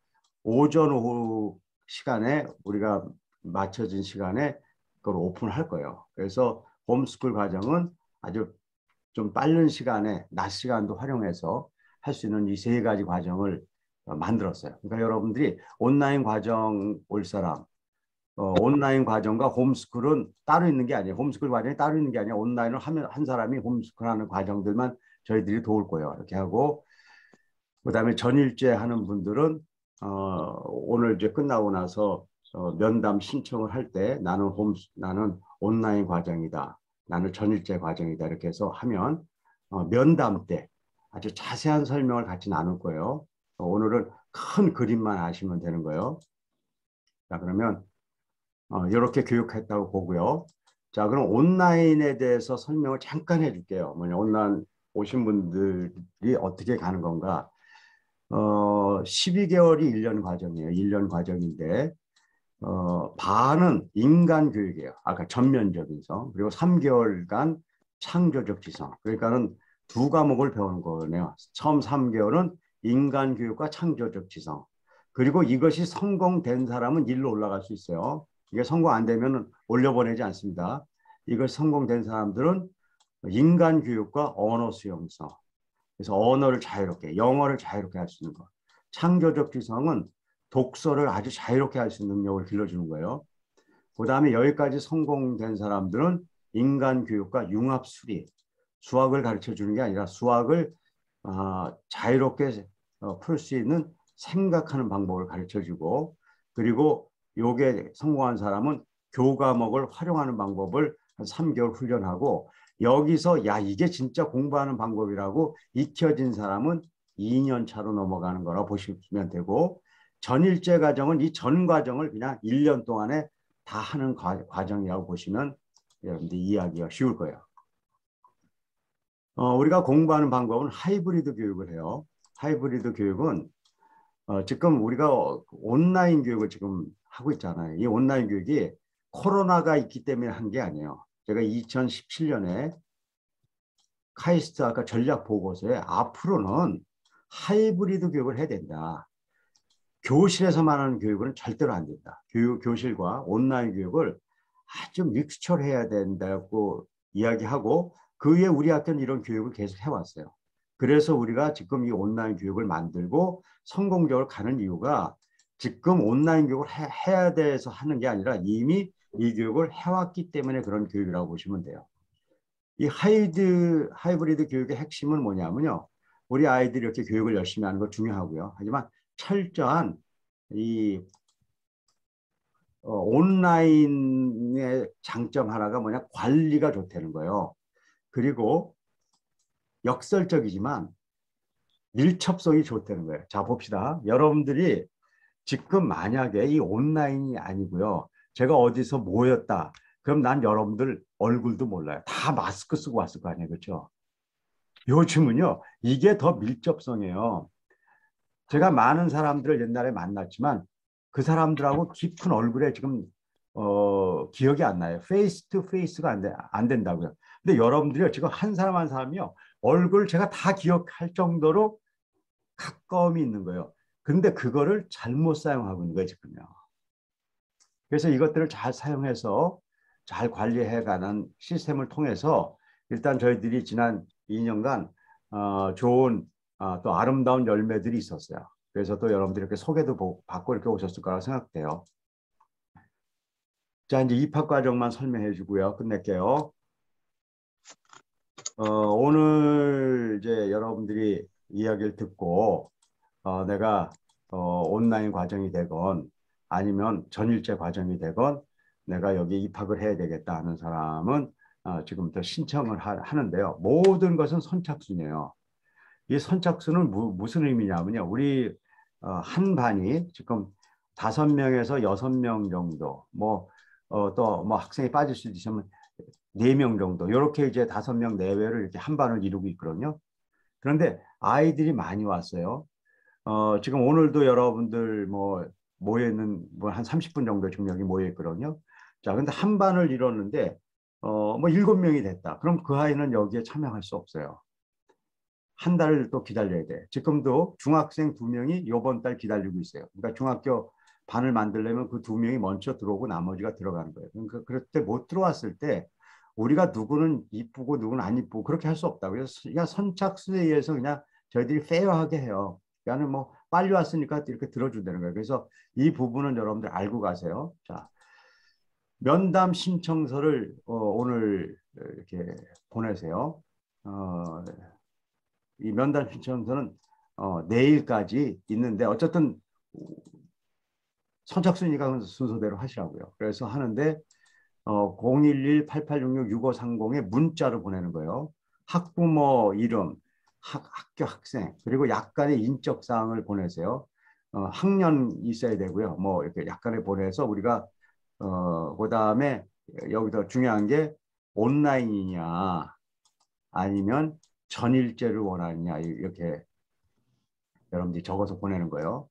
Speaker 1: 오전 오후 시간에 우리가 맞춰진 시간에 그걸 오픈할 거예요. 그래서 홈스쿨 과정은 아주 좀 빠른 시간에 낮 시간도 활용해서 할 수 있는 이 세 가지 과정을 만들었어요. 그러니까 여러분들이 온라인 과정 올 사람, 온라인 과정과 홈스쿨은 따로 있는 게 아니에요. 홈스쿨 과정이 따로 있는 게 아니라 온라인을 하면 한 사람이 홈스쿨하는 과정들만 저희들이 도울 거예요. 이렇게 하고 그다음에 전일제 하는 분들은 오늘 이제 끝나고 나서 면담 신청을 할 때 나는 온라인 과정이다. 나는 전일제 과정이다. 이렇게 해서 하면 면담 때 아주 자세한 설명을 같이 나눌 거예요. 오늘은 큰 그림만 아시면 되는 거예요. 자, 그러면 이렇게 교육했다고 보고요. 자, 그럼 온라인에 대해서 설명을 잠깐 해줄게요. 뭐냐, 온라인 오신 분들이 어떻게 가는 건가. 12개월이 1년 과정이에요. 1년 과정인데, 반은 인간 교육이에요. 아까 전면적인 성. 그리고 3개월간 창조적 지성. 그러니까는 두 과목을 배우는 거네요. 처음 3개월은 인간 교육과 창조적 지성. 그리고 이것이 성공된 사람은 일로 올라갈 수 있어요. 이게 성공 안 되면 올려보내지 않습니다. 이것이 성공된 사람들은 인간 교육과 언어 수용성. 그래서 언어를 자유롭게, 영어를 자유롭게 할 수 있는 것. 창조적 지성은 독서를 아주 자유롭게 할 수 있는 능력을 길러주는 거예요. 그 다음에 여기까지 성공된 사람들은 인간 교육과 융합 수리, 수학을 가르쳐 주는 게 아니라 수학을 자유롭게 풀 수 있는 생각하는 방법을 가르쳐 주고, 그리고 요게 성공한 사람은 교과목을 활용하는 방법을 한 3개월 훈련하고, 여기서 야 이게 진짜 공부하는 방법이라고 익혀진 사람은 2년 차로 넘어가는 거라 보시면 되고, 전일제 과정은 이 전 과정을 그냥 1년 동안에 다 하는 과정이라고 보시면 여러분들 이해하기가 쉬울 거예요. 우리가 공부하는 방법은 하이브리드 교육을 해요. 하이브리드 교육은 지금 우리가 온라인 교육을 지금 하고 있잖아요. 이 온라인 교육이 코로나가 있기 때문에 한 게 아니에요. 제가 2017년에 카이스트 아까 전략 보고서에 앞으로는 하이브리드 교육을 해야 된다. 교실에서만 하는 교육은 절대로 안 된다. 교실과 온라인 교육을 아주 믹스처를 해야 된다고 이야기하고, 그 위에 우리 학교는 이런 교육을 계속 해왔어요. 그래서 우리가 지금 이 온라인 교육을 만들고 성공적으로 가는 이유가 지금 온라인 교육을 해야 돼서 하는 게 아니라 이미 이 교육을 해왔기 때문에 그런 교육이라고 보시면 돼요. 이 하이브리드 교육의 핵심은 뭐냐면요. 우리 아이들이 이렇게 교육을 열심히 하는 거 중요하고요. 하지만 철저한 이 온라인의 장점 하나가 뭐냐, 관리가 좋다는 거예요. 그리고 역설적이지만 밀접성이 좋다는 거예요. 자, 봅시다. 여러분들이 지금 만약에 이 온라인이 아니고요, 제가 어디서 모였다, 그럼 난 여러분들 얼굴도 몰라요. 다 마스크 쓰고 왔을 거 아니에요. 그렇죠? 요즘은요 이게 더 밀접성이에요. 제가 많은 사람들을 옛날에 만났지만 그 사람들하고 깊은 얼굴에 지금 기억이 안 나요. 페이스 투 페이스가 안 된다고요. 근데 여러분들이요 지금 한 사람 한 사람이요 얼굴 제가 다 기억할 정도로 가까움이 있는 거예요. 근데 그거를 잘못 사용하고 있는 거예요 지금요. 그래서 이것들을 잘 사용해서 잘 관리해가는 시스템을 통해서 일단 저희들이 지난 2년간 좋은 또 아름다운 열매들이 있었어요. 그래서 또 여러분들이 이렇게 소개도 받고 이렇게 오셨을 거라고 생각돼요. 자, 이제 입학 과정만 설명해 주고요. 끝낼게요. 오늘 이제 여러분들이 이야기를 듣고 내가 온라인 과정이 되건 아니면 전일제 과정이 되건 내가 여기 입학을 해야 되겠다 하는 사람은 지금부터 신청을 하는데요. 모든 것은 선착순이에요. 이 선착순은 무슨 의미냐면요. 우리 한 반이 지금 5명에서 6명 정도, 또 뭐 학생이 빠질 수도 있으면 4명 정도, 이렇게 이제 5명 내외를 이렇게 한 반을 이루고 있거든요. 그런데 아이들이 많이 왔어요. 지금 오늘도 여러분들 모여 있는 한 30분 정도 지금 여기 모여 있거든요. 자, 근데 한 반을 이뤘는데 7명이 됐다. 그럼 그 아이는 여기에 참여할 수 없어요. 한 달을 또 기다려야 돼. 지금도 중학생 2명이 이번 달 기다리고 있어요. 그러니까 중학교 반을 만들려면 그 2명이 먼저 들어오고 나머지가 들어가는 거예요. 그러니까 그럴 때 못 들어왔을 때 우리가 누구는 이쁘고 누구는 안 이쁘고 그렇게 할 수 없다고. 그래서 그냥 선착순에 의해서 그냥 저희들이 페어하게 해요. 그러니까 뭐 빨리 왔으니까 이렇게 들어준다는 거예요. 그래서 이 부분은 여러분들 알고 가세요. 자, 면담 신청서를 오늘 이렇게 보내세요. 어, 이 면담 신청서는 내일까지 있는데 어쨌든 선착순이니까 순서대로 하시라고요. 그래서 하는데 011-8866-6530에 문자로 보내는 거예요. 학부모 이름, 학교 학생, 그리고 약간의 인적 사항을 보내세요. 학년 있어야 되고요. 뭐 이렇게 약간의 보내서 우리가 그다음에 여기서 중요한 게 온라인이냐 아니면 전일제를 원하느냐 이렇게 여러분들이 적어서 보내는 거예요.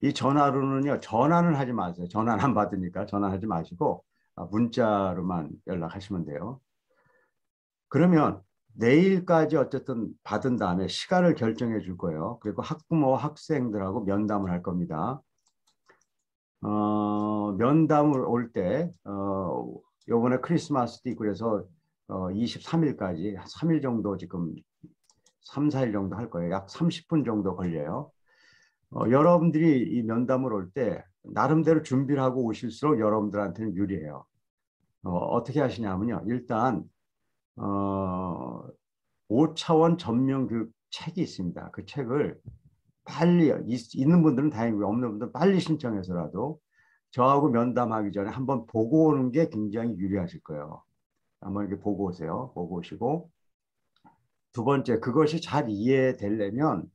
Speaker 1: 이 전화로는요, 전화는 하지 마세요. 전화는 안 받으니까 전화하지 마시고 문자로만 연락하시면 돼요. 그러면 내일까지 어쨌든 받은 다음에 시간을 결정해 줄 거예요. 그리고 학부모, 학생들하고 면담을 할 겁니다. 면담을 올 때, 요번에 크리스마스도 있고 그래서 23일까지 3일 정도 지금 3, 4일 정도 할 거예요. 약 30분 정도 걸려요. 여러분들이 이 면담을 올 때 나름대로 준비를 하고 오실수록 여러분들한테는 유리해요. 어떻게 하시냐면요. 일단 5차원 전면 교육 책이 있습니다. 그 책을 빨리 있는 분들은 다행이고 없는 분들은 빨리 신청해서라도 저하고 면담하기 전에 한번 보고 오는 게 굉장히 유리하실 거예요. 한번 이렇게 보고 오세요. 보고 오시고 두 번째 그것이 잘 이해되려면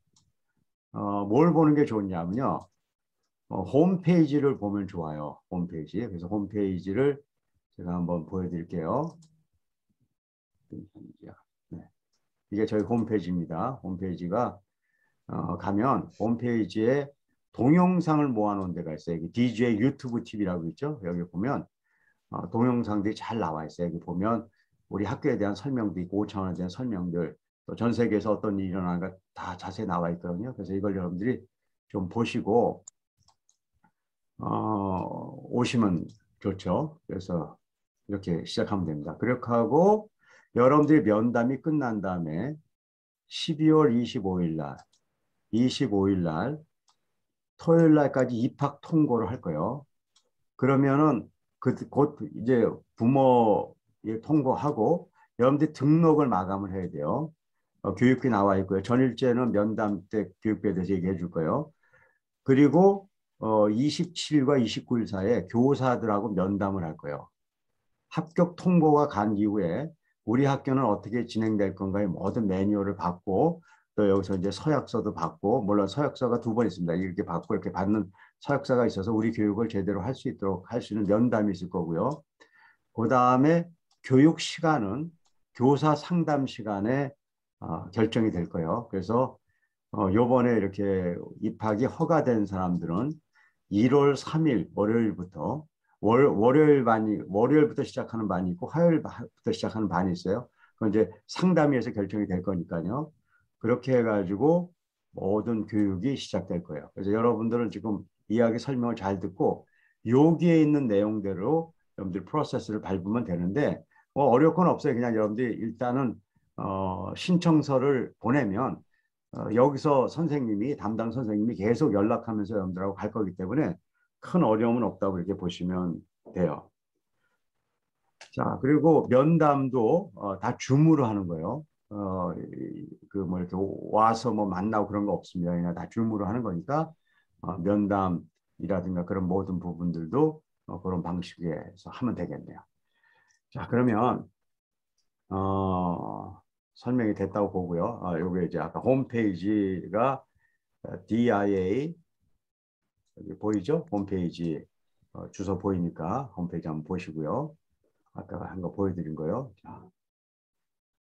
Speaker 1: 뭘 보는 게 좋냐면요. 홈페이지를 보면 좋아요. 홈페이지. 그래서 홈페이지를 제가 한번 보여드릴게요. 네. 이게 저희 홈페이지입니다. 홈페이지가 가면 홈페이지에 동영상을 모아놓은 데가 있어요. 여기 DJ 유튜브 TV라고 있죠. 여기 보면 동영상들이 잘 나와 있어요. 여기 보면 우리 학교에 대한 설명도 있고 5차원에 대한 설명들 또 전 세계에서 어떤 일이 일어나는가 다 자세히 나와 있거든요. 그래서 이걸 여러분들이 좀 보시고 오시면 좋죠. 그래서 이렇게 시작하면 됩니다. 그렇게 하고 여러분들이 면담이 끝난 다음에 12월 25일 날, 25일 날 토요일 날까지 입학 통보를 할 거예요. 그러면은 곧 이제 부모 통보하고 여러분들 등록을 마감을 해야 돼요. 교육비 나와 있고요. 전일제는 면담 때 교육비에 대해서 얘기해 줄 거예요. 그리고 27일과 29일 사이에 교사들하고 면담을 할 거예요. 합격 통보가 간 이후에 우리 학교는 어떻게 진행될 건가의 모든 매뉴얼을 받고 또 여기서 이제 서약서도 받고 물론 서약서가 두 번 있습니다. 이렇게 받고 이렇게 받는 서약서가 있어서 우리 교육을 제대로 할 수 있도록 할 수 있는 면담이 있을 거고요. 그 다음에 교육 시간은 교사 상담 시간에 결정이 될 거예요. 그래서 요번에 이렇게 입학이 허가된 사람들은 1월 3일 월요일부터 월요일부터 시작하는 반이 있고 화요일부터 시작하는 반이 있어요. 그건 이제 상담위에서 결정이 될 거니까요. 그렇게 해가지고 모든 교육이 시작될 거예요. 그래서 여러분들은 지금 이야기 설명을 잘 듣고 여기에 있는 내용대로 여러분들 프로세스를 밟으면 되는데 뭐 어려울 건 없어요. 그냥 여러분들이 일단은 신청서를 보내면 여기서 선생님이 담당 선생님이 계속 연락하면서 여러분들하고 갈 거기 때문에 큰 어려움은 없다고 이렇게 보시면 돼요. 자, 그리고 면담도 다 줌으로 하는 거예요. 그 뭐 이렇게 와서 뭐 만나고 그런 거 없습니다. 그냥 다 줌으로 하는 거니까 면담이라든가 그런 모든 부분들도 그런 방식에서 하면 되겠네요. 자, 그러면 설명이 됐다고 보고요. 요게 이제 아까 홈페이지가 DIA 여기 보이죠? 홈페이지 주소 보이니까 홈페이지 한번 보시고요. 아까 한 거 보여드린 거요. 자,